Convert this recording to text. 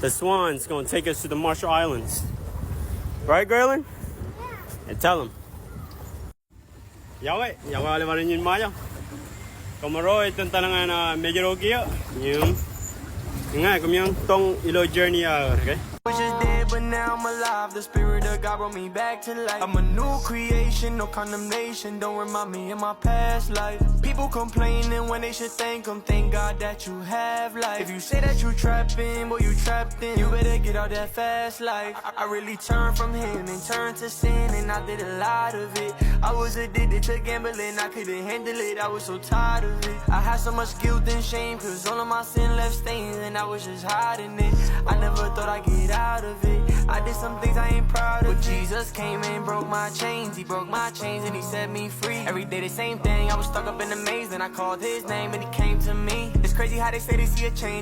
the Swan's gonna take us to the Marshall Islands. Right, Graylin? And tell him. Yawe, yawe ale yun maya. Komoro itong talangan na medyo rogiyo. Yung nga kumyang tong ilo journey okay? Was just dead, but now I'm alive. The spirit of God brought me back to life. I'm a new creation, no condemnation. Don't remind me of my past life. People complaining when they should thank them. Thank God that you have life. If you say that you trapping, boy, you trapped in. You better get out that fast life. I really turned from Him and turned to sin, and I did a lot of it. I was addicted to gambling, I couldn't handle it. I was so tired of it. I had so much guilt and shame, cause all of my sin left stains, and I was just hiding it. I never thought I'd get out of it. I did some things I ain't proud of. But Jesus came and broke my chains. He broke my chains and He set me free. Every day the same thing. I was stuck up in the maze, then I called His name and He came to me. It's crazy how they say they see a change.